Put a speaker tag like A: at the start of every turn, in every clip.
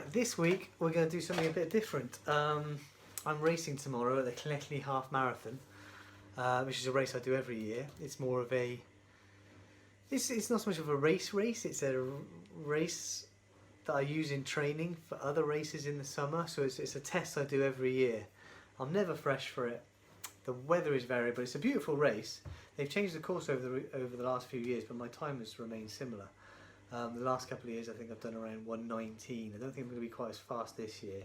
A: Right, this week we're going to do something a bit different. I'm racing tomorrow at the Llanelli Half Marathon, which is a race I do every year. It's more of a... It's not so much of a race, it's a race that I use in training for other races in the summer, so it's a test I do every year. I'm never fresh for it. The weather is varied, but it's a beautiful race. They've changed the course over the last few years, but my time has remained similar. The last couple of years I think I've done around 1:19. I don't think I'm going to be quite as fast this year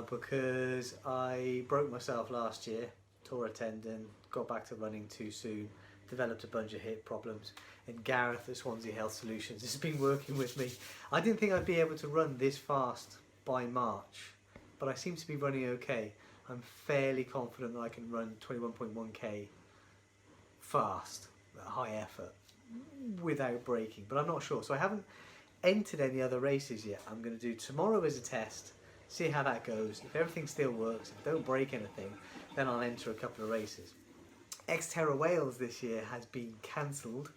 A: because I broke myself last year, tore a tendon, got back to running too soon, developed a bunch of hip problems, and Gareth at Swansea Health Solutions has been working with me. I didn't think I'd be able to run this fast by March, but I seem to be running okay. I'm fairly confident that I can run 21.1k fast, at high effort, without breaking, but I'm not sure. So I haven't entered any other races yet. I'm going to do tomorrow as a test, see how that goes. If everything still works, if I don't break anything, then I'll enter a couple of races. Xterra Wales this year has been cancelled.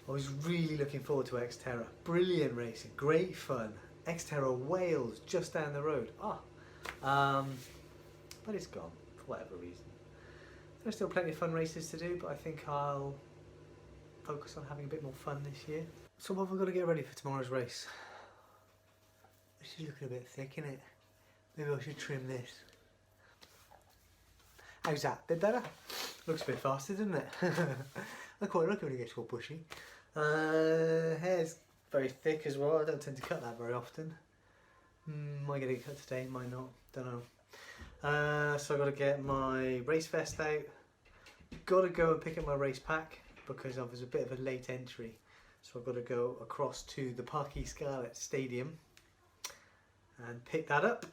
A: I was really looking forward to Xterra. Brilliant racing, great fun. Xterra Wales just down the road. But it's gone for whatever reason. There's still plenty of fun races to do, but I think I'll focus on having a bit more fun this year. So what have we got to get ready for tomorrow's race? This is looking a bit thick, isn't it? Maybe I should trim this. How's that? Bit better? Looks a bit faster, doesn't it? I quite like it when it gets all bushy. Hair's very thick as well. I don't tend to cut that very often. Might get it cut today, might not. Don't know. So I've got to get my race vest out. Got to go and pick up my race pack because I was a bit of a late entry. So I've got to go across to the Parque Scarlet Stadium and pick that up.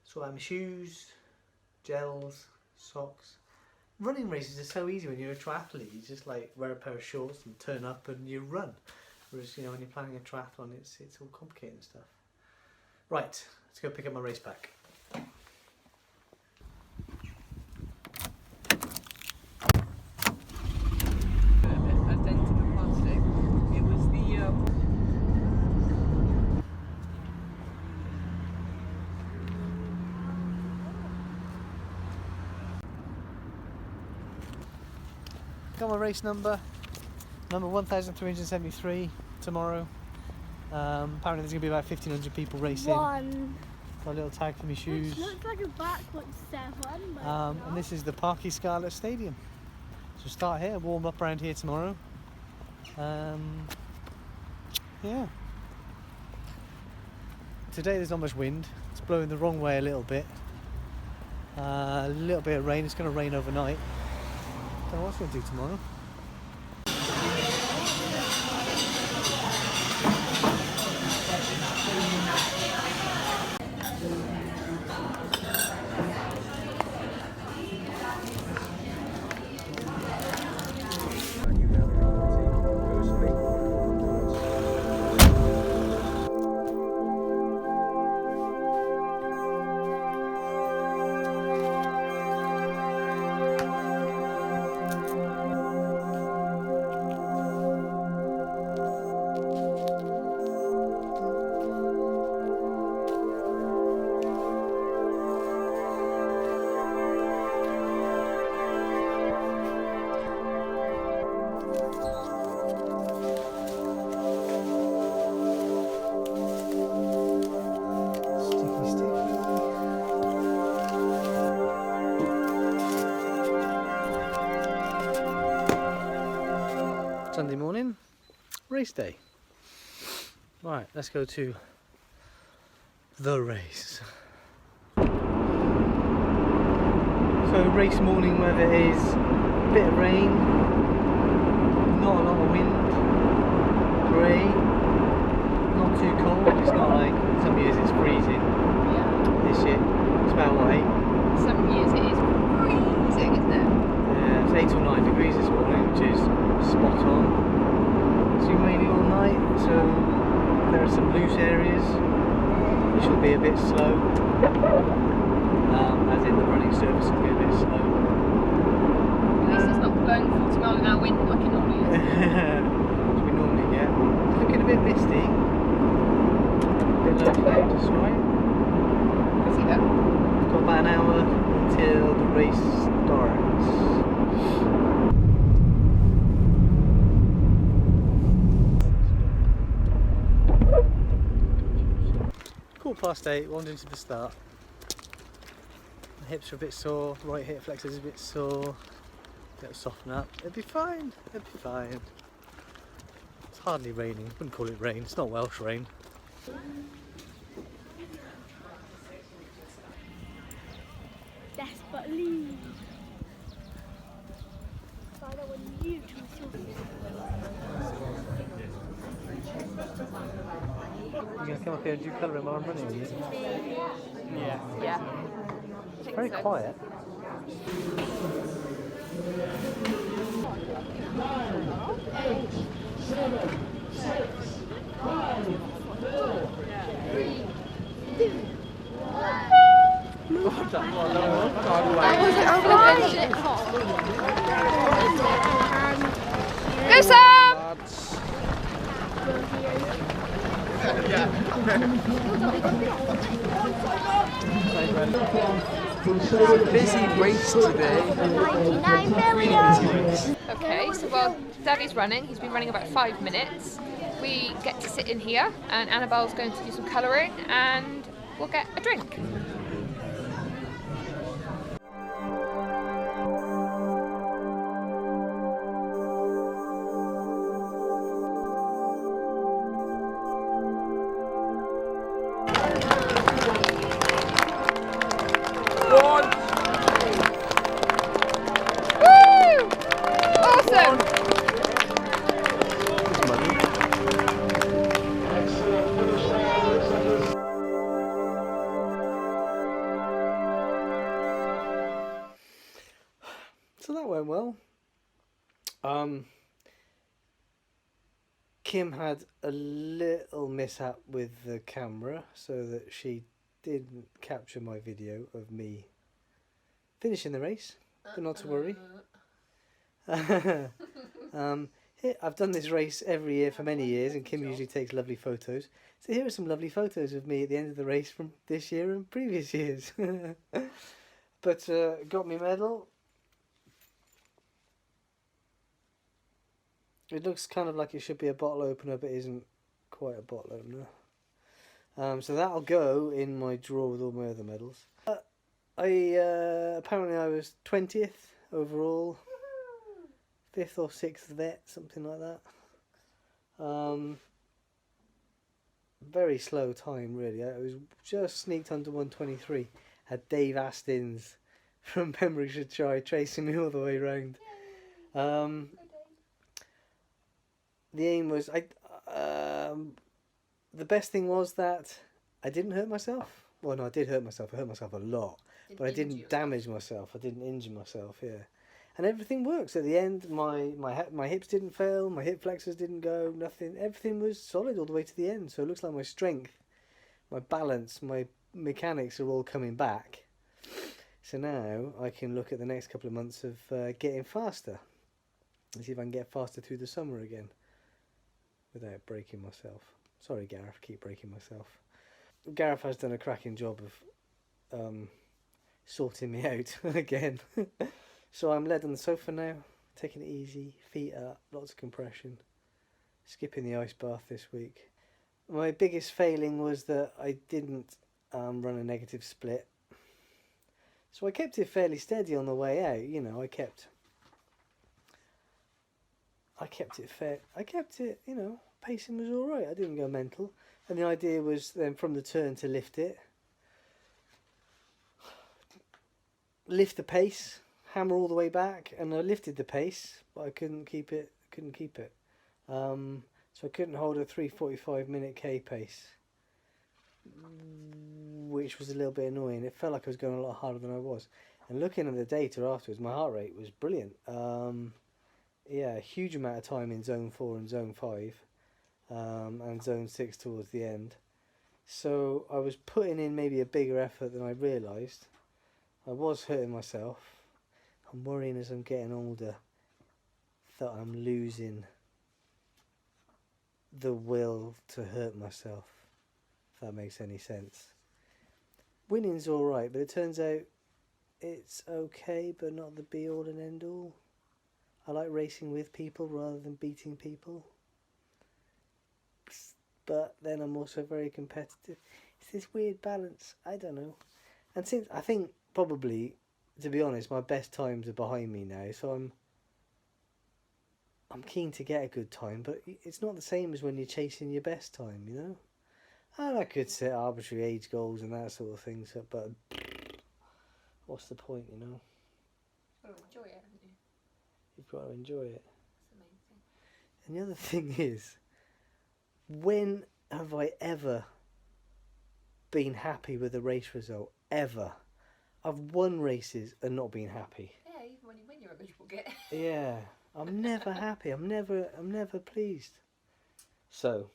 A: Sort out my shoes, gels, socks. Running races are so easy when you're a triathlete. You just like wear a pair of shorts and turn up and you run. Whereas, you know, when you're planning a triathlon, it's all complicated and stuff. Right, let's go pick up my race pack. Got my race number 1373 tomorrow. Apparently there's going to be about 1,500 people racing. Got a little tag for my shoes.
B: It looks like a backward 7.
A: And this is the Parque Scarlet Stadium. So start here, warm up around here tomorrow. Yeah. Today there's not much wind. It's blowing the wrong way a little bit. A little bit of rain. It's going to rain overnight. Don't know what I'm going to do tomorrow. Sunday morning, race day. Right, let's go to the race. So race morning weather is a bit of rain, not a lot of wind, grey, not too cold. It's not like some years it's freezing.
B: Yeah.
A: This year it's about what, 8?
B: Some years it is freezing, isn't it?
A: Yeah, it's 8 or 9 degrees this morning, which is spot on. It's been raining all night, so there are some loose areas which will be a bit slow, as in the running surface will be a bit slow.
B: At least it's not blowing 40 mile an hour wind like it normally is.
A: Which we normally get. It's looking a bit misty. race starts. ~8, wandering to the start. My hips are a bit sore, right hip flexors is a bit sore. It'll soften up. It'll be fine. It'll be fine. It's hardly raining. Wouldn't call it rain. It's not Welsh rain.
C: Desperately. Father, when you to
A: You're going to come up here and do colouring while I'm running, are you?
B: Yeah.
A: It's very quiet.
B: Go Sam!
D: Busy race today.
C: 99 million.
B: Okay, so while Daddy's running, he's been running about 5 minutes. We get to sit in here, and Annabelle's going to do some colouring, and we'll get a drink. Woo! Awesome!
A: So that went well. Kim had a little mishap with the camera, so that she didn't capture my video of me finishing the race, but not to worry. I've done this race every year for many years, and Kim usually takes lovely photos. So here are some lovely photos of me at the end of the race from this year and previous years. But got me medal. It looks kind of like it should be a bottle opener, but isn't quite a bottle opener. So that'll go in my drawer with all my other medals. Apparently I was 20th overall, 5th or 6th vet, something like that. Very slow time really. I was just sneaked under 123. Had Dave Astins from Pembrokeshire chasing me all the way round. The aim was the best thing was that I didn't hurt myself. Well, no, I did hurt myself. I hurt myself a lot, but I didn't damage myself. I didn't injure myself. Yeah, and everything works at the end. My hips didn't fail. My hip flexors didn't go. Nothing. Everything was solid all the way to the end. So it looks like my strength, my balance, my mechanics are all coming back. So now I can look at the next couple of months of getting faster. And see if I can get faster through the summer again without breaking myself. Sorry, Gareth, keep breaking myself. Gareth has done a cracking job of sorting me out again. So I'm led on the sofa now, taking it easy, feet up, lots of compression, skipping the ice bath this week. My biggest failing was that I didn't run a negative split. So I kept it fairly steady on the way out, you know, I kept it fair. I kept it, you know, pacing was all right. I didn't go mental. And the idea was then from the turn to lift it. Lift the pace, hammer all the way back, and I lifted the pace, but I couldn't keep it. So I couldn't hold a 3:45 minute K pace, which was a little bit annoying. It felt like I was going a lot harder than I was. And looking at the data afterwards, my heart rate was brilliant. Yeah, a huge amount of time in zone 4 and zone 5, and zone 6 towards the end. So I was putting in maybe a bigger effort than I realised. I was hurting myself. I'm worrying as I'm getting older that I'm losing the will to hurt myself, if that makes any sense. Winning's alright, but it turns out it's okay, but not the be all and end all. I like racing with people rather than beating people. But then I'm also very competitive. It's this weird balance. I don't know. And since I think probably, to be honest, my best times are behind me now, so I'm keen to get a good time, but it's not the same as when you're chasing your best time, you know? And I could set arbitrary age goals and that sort of thing, so, but what's the point, you know?
B: You've got to enjoy it, haven't you?
A: You've got to enjoy it.
B: That's the main thing.
A: And the other thing is, when have I ever been happy with a race result? Ever. I've won races and not been happy.
B: Yeah, even when you win, you're a miserable git.
A: Yeah, I'm never happy. I'm never pleased. So,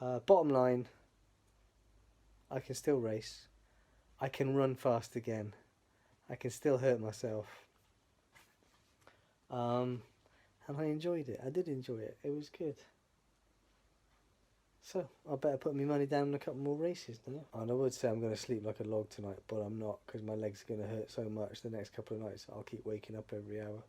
A: bottom line, I can still race. I can run fast again. I can still hurt myself. And I enjoyed it. I did enjoy it. It was good. So, I better put my money down on a couple more races, don't I? And I would say I'm going to sleep like a log tonight, but I'm not, because my legs are going to hurt so much the next couple of nights. I'll keep waking up every hour.